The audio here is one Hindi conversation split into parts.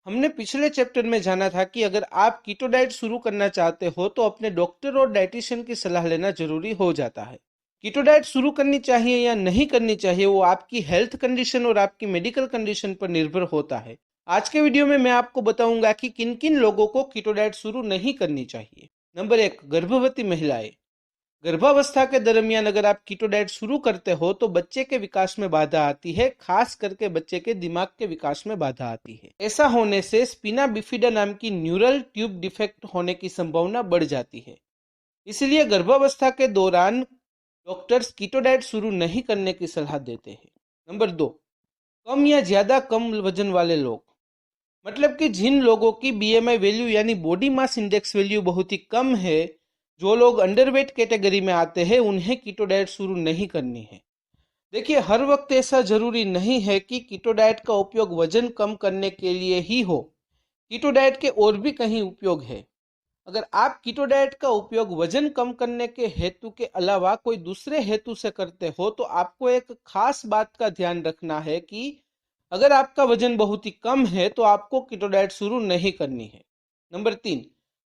हमने पिछले चैप्टर में जाना था कि अगर आप कीटो डाइट शुरू करना चाहते हो तो अपने डॉक्टर और डाइटिशियन की सलाह लेना जरूरी हो जाता है। कीटो डाइट शुरू करनी चाहिए या नहीं करनी चाहिए वो आपकी हेल्थ कंडीशन और आपकी मेडिकल कंडीशन पर निर्भर होता है। आज के वीडियो में मैं आपको बताऊंगा कि किन किन लोगों को कीटो डाइट शुरू नहीं करनी चाहिए। नंबर 1, गर्भवती महिलाएं। गर्भावस्था के दरमियान अगर आप कीटो डाइट शुरू करते हो तो बच्चे के विकास में बाधा आती है, खास करके बच्चे के दिमाग के विकास में बाधा आती है। ऐसा होने से स्पिना बिफिडा नाम की न्यूरल ट्यूब डिफेक्ट होने की संभावना बढ़ जाती है। इसलिए गर्भावस्था के दौरान डॉक्टर्स कीटो डाइट शुरू नहीं करने की सलाह देते हैं। नंबर 2, कम या ज्यादा कम वजन वाले लोग। मतलब कि जिन लोगों की बीएमआई वैल्यू यानी बॉडी मास इंडेक्स वैल्यू बहुत ही कम है, जो लोग अंडरवेट कैटेगरी में आते हैं, उन्हें कीटो डाइट शुरू नहीं करनी है। देखिए, हर वक्त ऐसा जरूरी नहीं है कि कीटो डाइट का उपयोग वजन कम करने के लिए ही हो। कीटो डाइट के और भी कहीं उपयोग है। अगर आप कीटो डाइट का उपयोग वजन कम करने के हेतु के अलावा कोई दूसरे हेतु से करते हो तो आपको एक खास बात का ध्यान रखना है कि अगर आपका वजन बहुत ही कम है तो आपको कीटो डाइट शुरू नहीं करनी है। नंबर 3,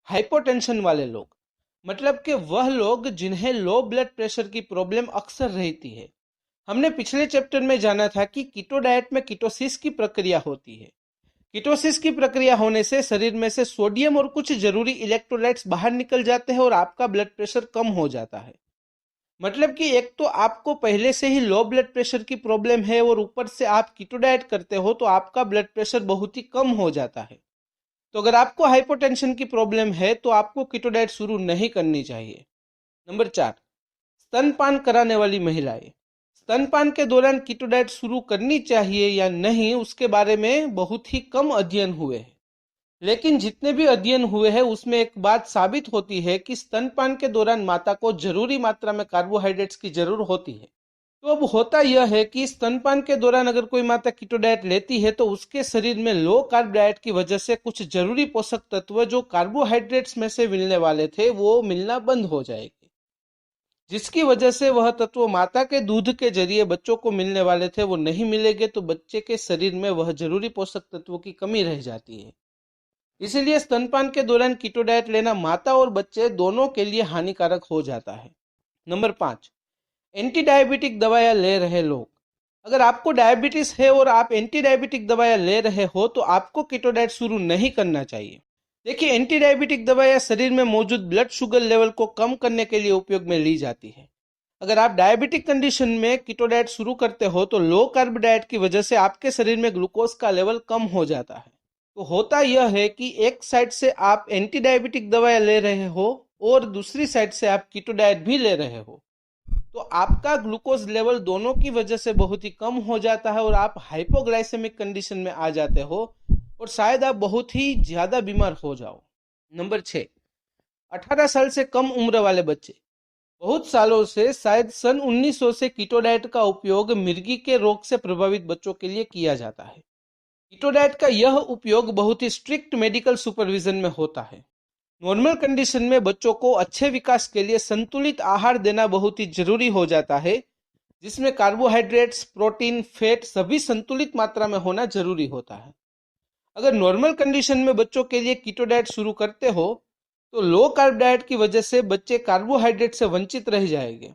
हाइपोटेंशन वाले लोग। मतलब कि वह लोग जिन्हें लो ब्लड प्रेशर की प्रॉब्लम अक्सर रहती है। हमने पिछले चैप्टर में जाना था कि कीटो डाइट में कीटोसिस की प्रक्रिया होती है। कीटोसिस की प्रक्रिया होने से शरीर में से सोडियम और कुछ जरूरी इलेक्ट्रोलाइट्स बाहर निकल जाते हैं और आपका ब्लड प्रेशर कम हो जाता है। मतलब कि एक तो आपको पहले से ही लो ब्लड प्रेशर की प्रॉब्लम है और ऊपर से आप कीटो डाइट करते हो तो आपका ब्लड प्रेशर बहुत ही कम हो जाता है। तो अगर आपको हाइपोटेंशन की प्रॉब्लम है तो आपको कीटो डाइट शुरू नहीं करनी चाहिए। नंबर 4, स्तनपान कराने वाली महिलाएं। स्तनपान के दौरान कीटो डाइट शुरू करनी चाहिए या नहीं उसके बारे में बहुत ही कम अध्ययन हुए हैं। लेकिन जितने भी अध्ययन हुए हैं उसमें एक बात साबित होती है कि स्तनपान के दौरान माता को जरूरी मात्रा में कार्बोहाइड्रेट्स की जरूरत होती है। तो अब होता यह है कि स्तनपान के दौरान अगर कोई माता कीटो डाइट लेती है तो उसके शरीर में लो कार्ब डाइट की वजह से कुछ जरूरी पोषक तत्व जो कार्बोहाइड्रेट्स में से मिलने वाले थे वो मिलना बंद हो जाएंगे, जिसकी वजह से वह तत्व माता के दूध के जरिए बच्चों को मिलने वाले थे वो नहीं मिलेंगे, तो बच्चे के शरीर में वह जरूरी पोषक तत्वों की कमी रह जाती है। इसीलिए स्तनपान के दौरान कीटो डाइट लेना माता और बच्चे दोनों के लिए हानिकारक हो जाता है। नंबर 5, एंटी डायबिटिक दवाएं ले रहे लोग। अगर आपको डायबिटीज है और आप एंटी डायबिटिक दवाएं ले रहे हो तो आपको कीटो डाइट शुरू नहीं करना चाहिए। देखिए, एंटी डायबिटिक दवाएं शरीर में मौजूद ब्लड शुगर लेवल को कम करने के लिए उपयोग में ली जाती है। अगर आप डायबिटिक कंडीशन में कीटो डाइट शुरू करते हो तो लो कार्ब डाइट की वजह से आपके शरीर में ग्लूकोज का लेवल कम हो जाता है। तो होता यह है कि एक साइड से आप एंटी डायबिटिक दवाएं ले रहे हो और दूसरी साइड से आप कीटो डाइट भी ले रहे हो, तो आपका ग्लूकोज लेवल दोनों की वजह से बहुत ही कम हो जाता है और आप हाइपोग्लाइसेमिक कंडीशन में आ जाते हो और शायद आप बहुत ही ज्यादा बीमार हो जाओ। नंबर 6, 18 साल से कम उम्र वाले बच्चे। बहुत सालों से, शायद सन 1900 से कीटो डाइट का उपयोग मिर्गी के रोग से प्रभावित बच्चों के लिए किया जाता है। कीटो डाइट का यह उपयोग बहुत ही स्ट्रिक्ट मेडिकल सुपरविजन में होता है। नॉर्मल कंडीशन में बच्चों को अच्छे विकास के लिए संतुलित आहार देना बहुत ही जरूरी हो जाता है, जिसमें कार्बोहाइड्रेट्स, प्रोटीन, फैट सभी संतुलित मात्रा में होना जरूरी होता है। अगर नॉर्मल कंडीशन में बच्चों के लिए कीटो डाइट शुरू करते हो तो लो कार्ब डाइट की वजह से बच्चे कार्बोहाइड्रेट से वंचित रह जाएंगे,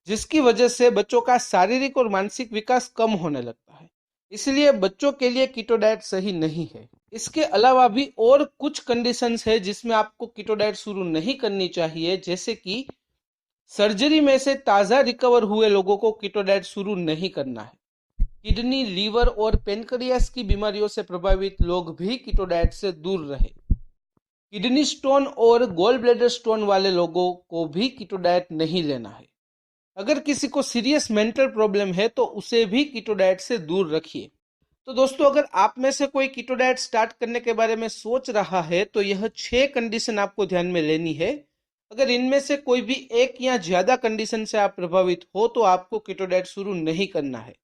जिसकी वजह से बच्चों का शारीरिक और मानसिक विकास कम होने लगता है। इसलिए बच्चों के लिए कीटो डाइट सही नहीं है। इसके अलावा भी और कुछ कंडीशंस है जिसमें आपको कीटो डाइट शुरू नहीं करनी चाहिए, जैसे कि सर्जरी में से ताजा रिकवर हुए लोगों को कीटो डाइट शुरू नहीं करना है। किडनी, लीवर और पेनक्रियास की बीमारियों से प्रभावित लोग भी कीटो डाइट से दूर रहे। किडनी स्टोन और गोल ब्लैडर स्टोन वाले लोगों को भी कीटो डाइट नहीं लेना है। अगर किसी को सीरियस मेंटल प्रॉब्लम है तो उसे भी कीटो डाइट से दूर रखिए। तो दोस्तों, अगर आप में से कोई कीटो डाइट स्टार्ट करने के बारे में सोच रहा है तो यह 6 कंडीशन आपको ध्यान में लेनी है। अगर इनमें से कोई भी एक या ज्यादा कंडीशन से आप प्रभावित हो तो आपको कीटो डाइट शुरू नहीं करना है।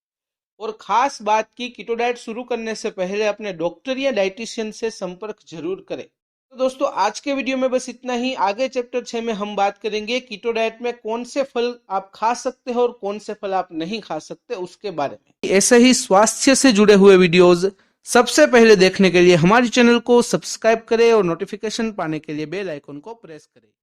और खास बात की, कीटो डाइट शुरू करने से पहले अपने डॉक्टर या डाइटिशियन से संपर्क जरूर करें। तो दोस्तों, आज के वीडियो में बस इतना ही। आगे चैप्टर 6 में हम बात करेंगे कीटो डाइट में कौन से फल आप खा सकते हो और कौन से फल आप नहीं खा सकते उसके बारे में। ऐसे ही स्वास्थ्य से जुड़े हुए वीडियोस सबसे पहले देखने के लिए हमारे चैनल को सब्सक्राइब करें और नोटिफिकेशन पाने के लिए बेल आइकन को प्रेस करें।